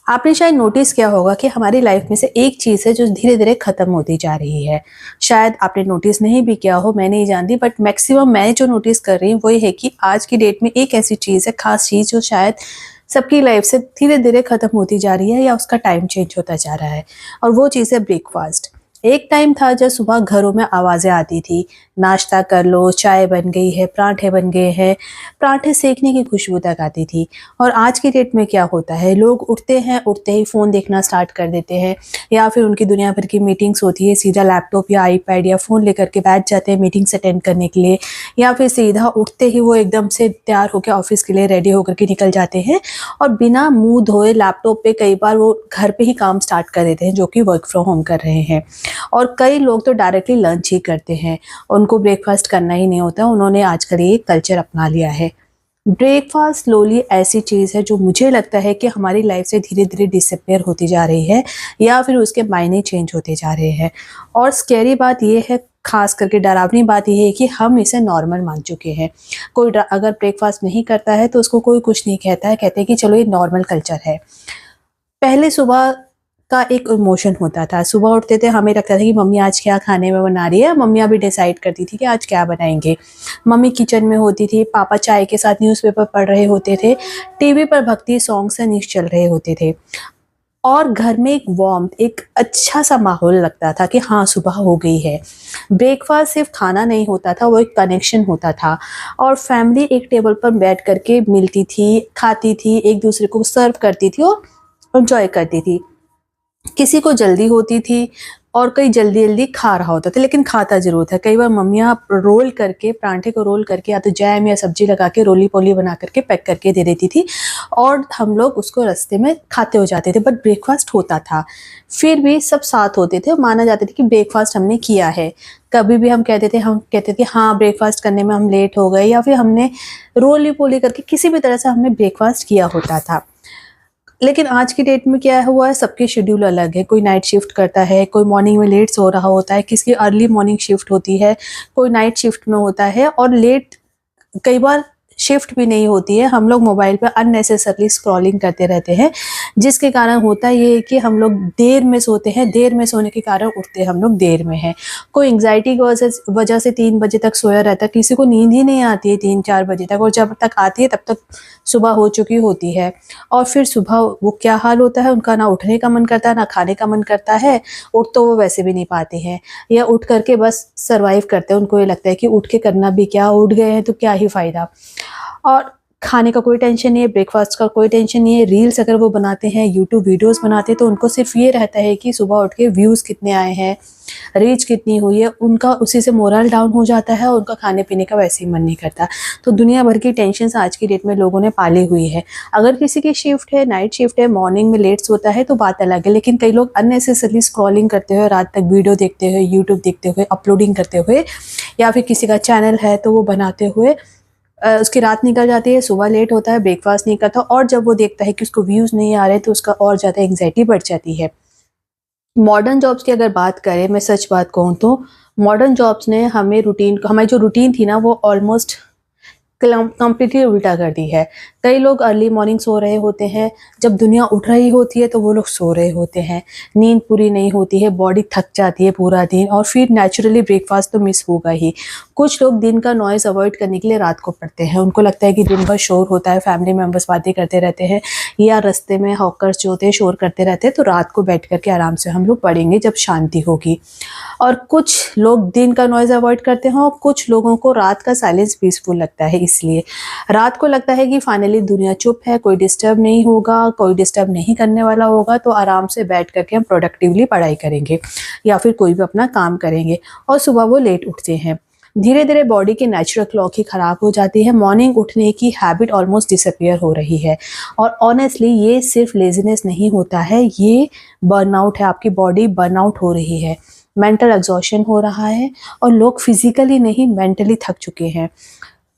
आपने शायद नोटिस किया होगा कि हमारी लाइफ में से एक चीज़ है जो धीरे-धीरे ख़त्म होती जा रही है। शायद आपने नोटिस नहीं भी किया हो, मैं नहीं जानती, बट मैक्सिमम मैं जो नोटिस कर रही हूँ वो ये है कि आज की डेट में एक ऐसी चीज़ है, ख़ास चीज़, जो शायद सबकी लाइफ से धीरे-धीरे ख़त्म होती जा रही है या उसका टाइम चेंज होता जा रहा है, और वो चीज़ है ब्रेकफ़ास्ट। एक टाइम था जब सुबह घरों में आवाज़ें आती थी, नाश्ता कर लो, चाय बन गई है, पराठे बन गए हैं, पराठे सेकने की खुशबू तक आती थी। और आज की डेट में क्या होता है, लोग उठते हैं, उठते ही फ़ोन देखना स्टार्ट कर देते हैं, या फिर उनकी दुनिया भर की मीटिंग्स होती है, सीधा लैपटॉप या आईपैड या फ़ोन लेकर के बैठ जाते हैं मीटिंग्स अटेंड करने के लिए, या फिर सीधा उठते ही वो एकदम से तैयार होकर ऑफिस के लिए रेडी होकर के निकल जाते हैं, और बिना मुंह धोए लैपटॉप पे कई बार वो घर पे ही काम स्टार्ट कर देते हैं, जो कि वर्क फ्रॉम होम कर रहे हैं। और कई लोग तो डायरेक्टली लंच ही करते हैं, उनको ब्रेकफास्ट करना ही नहीं होता, उन्होंने आजकल ये कल्चर अपना लिया है। ब्रेकफास्ट स्लोली ऐसी चीज़ है जो मुझे लगता है कि हमारी लाइफ से धीरे-धीरे डिसअपियर होती जा रही है, या फिर उसके मायने चेंज होते जा रहे हैं। और स्कैरी बात ये है, ख़ास करके डरावनी बात ये है कि हम इसे नॉर्मल मान चुके हैं। कोई अगर ब्रेकफास्ट नहीं करता है तो उसको कोई कुछ नहीं कहता है, कहते हैं कि चलो ये नॉर्मल कल्चर है। पहले सुबह का एक इमोशन होता था, सुबह उठते थे, हमें लगता था कि मम्मी आज क्या खाने में बना रही है, मम्मियाँ भी डिसाइड करती थी कि आज क्या बनाएँगे। मम्मी किचन में होती थी, पापा चाय के साथ न्यूज़पेपर पढ़ रहे होते थे, टीवी पर भक्ति सॉन्ग्स से न्यूज़ चल रहे होते थे, और घर में एक वार्मथ, एक अच्छा-सा माहौल लगता था कि हाँ, सुबह हो गई है। ब्रेकफ़ास्ट सिर्फ़ खाना नहीं होता था, वो एक कनेक्शन होता था, और फैमिली एक टेबल पर बैठ कर के मिलती थी, खाती थी, एक-दूसरे को सर्व करती थी और एन्जॉय करती थी। किसी को जल्दी होती थी और कोई जल्दी-जल्दी खा रहा होता था, लेकिन खाता ज़रूर था। कई बार मम्मियाँ रोल करके, पराठे को रोल करके या तो जैम या सब्ज़ी लगा के रोली-पोली बना करके पैक करके दे देती थी, और हम लोग उसको रास्ते में खाते हो जाते थे, बट ब्रेकफ़ास्ट होता था। फिर भी सब साथ होते थे और माना जाता था कि ब्रेकफ़ास्ट हमने किया है। कभी भी हम कहते थे हाँ, ब्रेकफ़ास्ट करने में हम लेट हो गए, या फिर हमने रोली-पोली करके किसी भी तरह से हमने ब्रेकफ़ास्ट किया होता था। लेकिन आज की डेट में क्या हुआ है, सबके शेड्यूल अलग है। कोई नाइट शिफ्ट करता है, कोई मॉर्निंग में लेट सो रहा होता है, किसी की अर्ली मॉर्निंग शिफ्ट होती है, कोई नाइट शिफ्ट में होता है, और लेट कई बार शिफ्ट भी नहीं होती है। हम लोग मोबाइल पे अननेसेसरली स्क्रॉलिंग करते रहते हैं, जिसके कारण होता ये है कि हम लोग देर में सोते हैं, देर में सोने के कारण उठते हम लोग देर में हैं। कोई एंग्ज़ायटी की वजह से 3 बजे तक सोया रहता है, किसी को नींद ही नहीं आती है 3-4 बजे तक, और जब तक आती है तब तक सुबह हो चुकी होती है। और फिर सुबह वो क्या हाल होता है उनका, ना उठने का मन करता है, ना खाने का मन करता है। उठ तो वो वैसे भी नहीं पाते हैं, या उठ करके बस सर्वाइव करते हैं। उनको ये लगता है कि उठ के करना भी क्या, उठ गए हैं तो क्या ही फ़ायदा। और खाने का कोई टेंशन नहीं है, ब्रेकफ़ास्ट का कोई टेंशन नहीं है। रील्स अगर वो बनाते हैं, यूट्यूब वीडियोज़ बनाते हैं, तो उनको सिर्फ़ ये रहता है कि सुबह उठ के व्यूज़ कितने आए हैं, रीच कितनी हुई है, उनका उसी से मोरल डाउन हो जाता है, और उनका खाने-पीने का वैसे ही मन नहीं करता। तो दुनिया भर की टेंशन्स आज की डेट में लोगों ने पाली हुई है। अगर किसी की शिफ्ट है, नाइट शिफ्ट है, मॉर्निंग में लेट सोता है तो बात अलग है, लेकिन कई लोग अननेसेसरली स्क्रॉलिंग करते हुए, रात तक वीडियो देखते हुए, यूट्यूब देखते हुए, अपलोडिंग करते हुए, या फिर किसी का चैनल है तो वो बनाते हुए उसकी रात निकल जाती है, सुबह लेट होता है, ब्रेकफ़ास्ट नहीं करता, और जब वो देखता है कि उसको व्यूज़ नहीं आ रहे तो उसका और ज़्यादा एंग्ज़ायटी बढ़ जाती है। मॉडर्न जॉब्स की अगर बात करें, मैं सच बात कहूँ तो मॉडर्न जॉब्स ने हमारी जो रूटीन थी ना, वो ऑलमोस्ट कंप्लीटली उल्टा कर दी है। कई लोग अर्ली मॉर्निंग सो रहे होते हैं, जब दुनिया उठ रही होती है तो वो लोग सो रहे होते हैं। नींद पूरी नहीं होती है, बॉडी थक जाती है पूरा दिन, और फिर नेचुरली ब्रेकफ़ास्ट तो मिस होगा ही। कुछ लोग दिन का नॉइज़ अवॉइड करने के लिए रात को पढ़ते हैं। उनको लगता है कि दिन भर शोर होता है, फैमिली मेंबर्स बातें करते रहते हैं, या रास्ते में हॉकर्स जो होते हैं शोर करते रहते हैं, तो रात को बैठ कर के आराम से हम लोग पढ़ेंगे जब शांति होगी। और कुछ लोग दिन का नॉइज़ अवॉइड करते हैं, और कुछ लोगों को रात का साइलेंस पीसफुल लगता है, इसलिए रात को लगता है कि फाइनली दुनिया चुप है, कोई डिस्टर्ब नहीं होगा, कोई डिस्टर्ब नहीं करने वाला होगा, तो आराम से बैठ करके हम प्रोडक्टिवली पढ़ाई करेंगे, या फिर कोई भी अपना काम करेंगे, और सुबह वो लेट उठते हैं। धीरे-धीरे बॉडी की नेचुरल क्लॉक ही खराब हो जाती है, मॉर्निंग उठने की हैबिट ऑलमोस्ट डिसअपीयर हो रही है, और ऑनेस्टली ये सिर्फ लेज़ीनेस नहीं होता है, ये बर्नआउट है, आपकी बॉडी बर्नआउट हो रही है, मेंटल एग्ज़ॉशन हो रहा है, और लोग फिज़िकली नहीं मेंटली थक चुके हैं।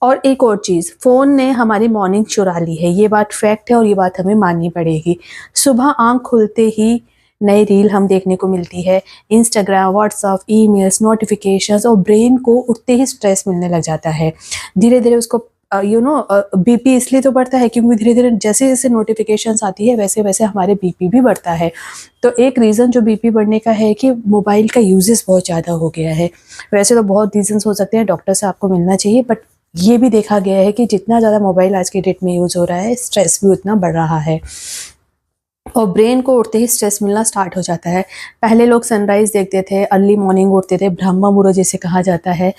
और एक और चीज़, फ़ोन ने हमारी मॉर्निंग चुरा ली है, ये बात फैक्ट है और ये बात हमें माननी पड़ेगी। सुबह आँख खुलते ही नई रील हम देखने को मिलती है, इंस्टाग्राम, व्हाट्सएप, ईमेल्स, नोटिफ़िकेशंस, और ब्रेन को उठते ही स्ट्रेस मिलने लग जाता है। धीरे-धीरे उसको बीपी इसलिए तो बढ़ता है क्योंकि धीरे धीरे जैसे जैसे नोटिफिकेशंस आती है वैसे वैसे हमारे बीपी भी बढ़ता है। तो एक रीज़न जो बीपी बढ़ने का है कि मोबाइल का यूजेस बहुत ज़्यादा हो गया है। वैसे तो बहुत रीजंस हो सकते हैं, डॉक्टर से आपको मिलना चाहिए, बट ये भी देखा गया है कि जितना ज़्यादा मोबाइल आज की डेट में यूज़ हो रहा है, स्ट्रेस भी उतना बढ़ रहा है और ब्रेन को उठते ही स्ट्रेस मिलना स्टार्ट हो जाता है। पहले लोग सनराइज देखते थे, अर्ली मॉर्निंग उठते थे, ब्रह्मा मुहूर्त जिसे कहा जाता है।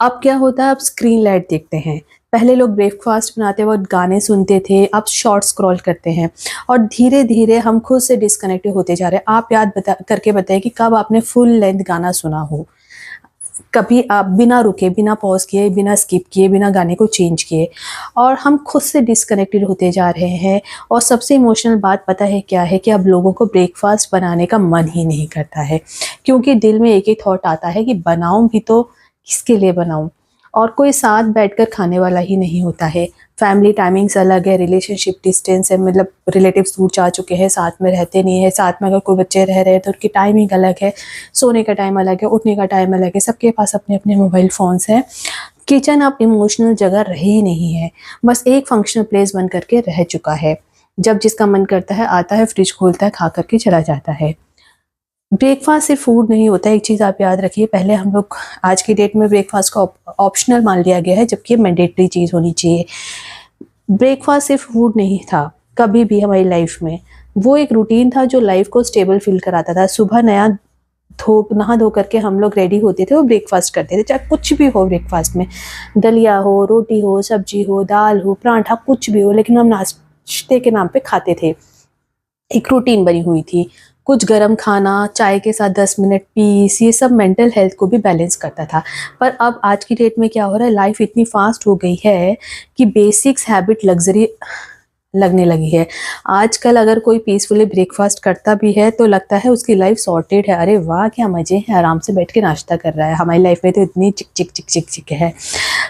अब क्या होता है, अब स्क्रीन लाइट देखते हैं। पहले लोग ब्रेकफास्ट बनाते वक्त गाने सुनते थे, अब शॉर्ट स्क्रॉल करते हैं और धीरे धीरे हम खुद से डिस्कनेक्टेड होते जा रहे हैं। आप याद करके बताइए कि कब आपने फुल लेंथ गाना सुना हो, कभी आप बिना रुके, बिना पॉज किए, बिना स्किप किए, बिना गाने को चेंज किए। और हम खुद से डिस्कनेक्टेड होते जा रहे हैं। और सबसे इमोशनल बात पता है क्या है कि अब लोगों को ब्रेकफास्ट बनाने का मन ही नहीं करता है, क्योंकि दिल में एक ही थॉट आता है कि बनाऊं भी तो किसके लिए बनाऊं, और कोई साथ बैठकर खाने वाला ही नहीं होता है। फैमिली टाइमिंग्स अलग है, रिलेशनशिप डिस्टेंस है, मतलब रिलेटिव्स दूर जा चुके हैं, साथ में रहते नहीं है। साथ में अगर कोई बच्चे रह रहे हैं तो उनकी टाइमिंग अलग है, सोने का टाइम अलग है, उठने का टाइम अलग है, सबके पास अपने अपने मोबाइल फ़ोन्स हैं। किचन अब इमोशनल जगह रही नहीं है, बस एक फंक्शनल प्लेस बन करके रह चुका है। जब जिसका मन करता है आता है, फ्रिज खोलता है, खा करके चला जाता है। ब्रेकफास्ट सिर्फ फूड नहीं होता है, एक चीज़ आप याद रखिए। पहले हम लोग, आज की डेट में ब्रेकफास्ट को ऑप्शनल मान लिया गया है, जबकि ये मैंडेटरी चीज़ होनी चाहिए। ब्रेकफास्ट सिर्फ फूड नहीं था कभी भी हमारी लाइफ में, वो एक रूटीन था जो लाइफ को स्टेबल फील कराता था। सुबह नहा धो करके हम लोग रेडी होते थे और ब्रेकफास्ट करते थे, चाहे कुछ भी हो ब्रेकफास्ट में, दलिया हो, रोटी हो, सब्जी हो, दाल हो, पराठा, कुछ भी हो, लेकिन हम नाश्ते के नाम पे खाते थे। एक रूटीन बनी हुई थी। कुछ गरम खाना, चाय के साथ 10 मिनट पीस, ये सब मेंटल हेल्थ को भी बैलेंस करता था। पर अब आज की डेट में क्या हो रहा है, लाइफ इतनी फास्ट हो गई है कि बेसिक्स हैबिट लग्जरी लगने लगी है। आजकल अगर कोई पीसफुली ब्रेकफास्ट करता भी है तो लगता है उसकी लाइफ सॉर्टेड है। अरे वाह, क्या मज़े हैं, आराम से बैठ के नाश्ता कर रहा है। हमारी लाइफ में तो इतनी चिक चिक चिक चिक चिक है।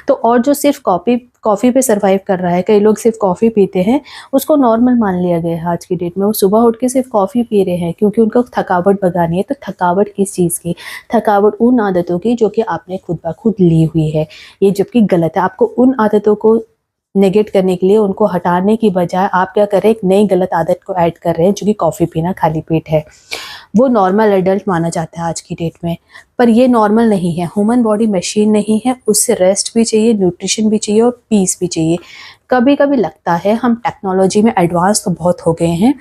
तो और जो सिर्फ कॉफ़ी पे सर्वाइव कर रहा है, कई लोग सिर्फ कॉफ़ी पीते हैं, उसको नॉर्मल मान लिया गया है आज की डेट में। वो सुबह उठ के सिर्फ कॉफ़ी पी रहे हैं क्योंकि उनको थकावट भगानी है। तो थकावट किस चीज़ की? थकावट उन आदतों की जो कि आपने खुद ब खुद ली हुई है, ये जबकि गलत है। आपको उन आदतों को नेगेट करने के लिए, उनको हटाने की बजाय आप क्या कर रहे हैं, एक नई गलत आदत को ऐड कर रहे हैं जो कि कॉफ़ी पीना खाली पेट है। वो नॉर्मल एडल्ट माना जाता है आज की डेट में, पर ये नॉर्मल नहीं है। ह्यूमन बॉडी मशीन नहीं है, उससे रेस्ट भी चाहिए, न्यूट्रिशन भी चाहिए और पीस भी चाहिए। कभी कभी लगता है हम टेक्नोलॉजी में एडवांस तो बहुत हो गए हैं,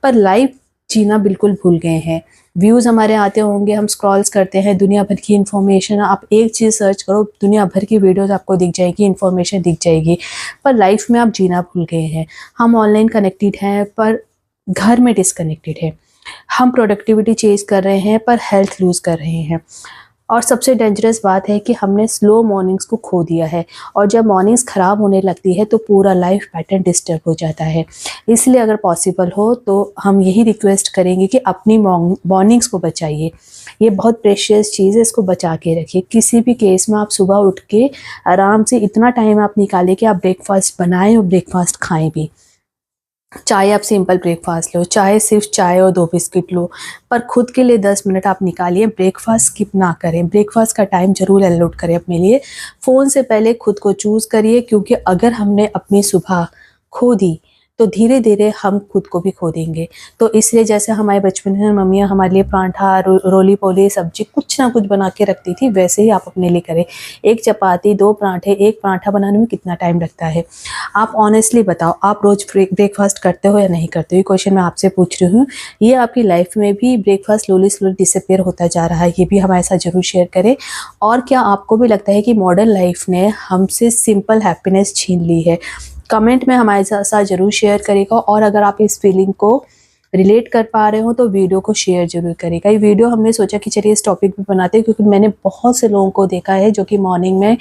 पर लाइफ जीना बिल्कुल भूल गए हैं। व्यूज़ हमारे आते होंगे, हम स्क्रॉल्स करते हैं, दुनिया भर की इन्फॉर्मेशन, आप एक चीज़ सर्च करो, दुनिया भर की वीडियोस आपको दिख जाएगी, इन्फॉर्मेशन दिख जाएगी, पर लाइफ में आप जीना भूल गए हैं। हम ऑनलाइन कनेक्टेड हैं पर घर में डिसकनेक्टेड है। हम प्रोडक्टिविटी चेज कर रहे हैं पर हेल्थ लूज़ कर रहे हैं। और सबसे डेंजरस बात है कि हमने स्लो मॉर्निंग्स को खो दिया है, और जब मॉर्निंग्स ख़राब होने लगती है तो पूरा लाइफ पैटर्न डिस्टर्ब हो जाता है। इसलिए अगर पॉसिबल हो तो हम यही रिक्वेस्ट करेंगे कि अपनी मॉर्निंग्स को बचाइए। ये बहुत प्रेशियस चीज़ है, इसको बचा के रखिए। किसी भी केस में आप सुबह उठ के आराम से इतना टाइम आप निकालें कि आप ब्रेकफास्ट बनाएं और ब्रेकफास्ट खाएं भी। चाहे आप सिंपल ब्रेकफास्ट लो, चाहे सिर्फ चाय और 2 बिस्किट लो, पर खुद के लिए 10 मिनट आप निकालिए। ब्रेकफास्ट स्किप ना करें, ब्रेकफास्ट का टाइम ज़रूर अलॉट करें अपने लिए। फ़ोन से पहले खुद को चूज़ करिए, क्योंकि अगर हमने अपनी सुबह खो दी तो धीरे धीरे हम खुद को भी खो देंगे। तो इसलिए जैसे हमारे बचपन में मम्मियाँ हमारे लिए पराठा, रोली पोली, सब्जी कुछ ना कुछ बना के रखती थी, वैसे ही आप अपने लिए करें। एक चपाती, 2 पराठे, एक पराठा बनाने में कितना टाइम लगता है? आप ऑनेस्टली बताओ, आप रोज़ ब्रेकफास्ट करते हो या नहीं करते हो? ये क्वेश्चन मैं आपसे पूछ रही हूँ। ये आपकी लाइफ में भी ब्रेकफास्ट स्लोली डिसअपीयर होता जा रहा है, ये भी हमारे साथ ज़रूर शेयर करें। और क्या आपको भी लगता है कि मॉडर्न लाइफ ने हमसे सिंपल हैप्पीनेस छीन ली है? कमेंट में हमारे साथ ज़रूर शेयर करेगा। और अगर आप इस फीलिंग को रिलेट कर पा रहे हो तो वीडियो को शेयर ज़रूर करेगा। ये वीडियो हमने सोचा कि चलिए इस टॉपिक पे बनाते हैं, क्योंकि मैंने बहुत से लोगों को देखा है जो कि मॉर्निंग में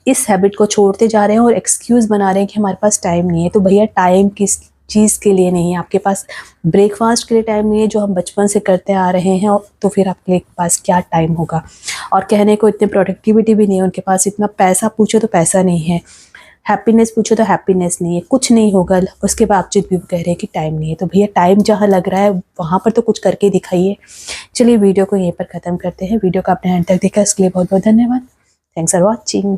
इस हैबिट को छोड़ते जा रहे हैं और एक्सक्यूज़ बना रहे हैं कि हमारे पास टाइम नहीं है। तो भैया, टाइम किस चीज़ के लिए नहीं है? आपके पास ब्रेकफास्ट के लिए टाइम नहीं है जो हम बचपन से करते आ रहे हैं, तो फिर आपके पास क्या टाइम होगा? और कहने को इतनी प्रोडक्टिविटी भी नहीं है उनके पास, इतना पैसा पूछो तो पैसा नहीं है, हैप्पीनेस पूछो तो हैप्पीनेस नहीं है, कुछ नहीं होगा, उसके बावजूद भी वो कह रहे हैं कि टाइम नहीं है। तो भैया, टाइम जहाँ लग रहा है वहाँ पर तो कुछ करके दिखाइए। चलिए वीडियो को यहीं पर ख़त्म करते हैं। वीडियो को आपने एंड तक देखा, इसके लिए बहुत बहुत धन्यवाद। Thanks for watching.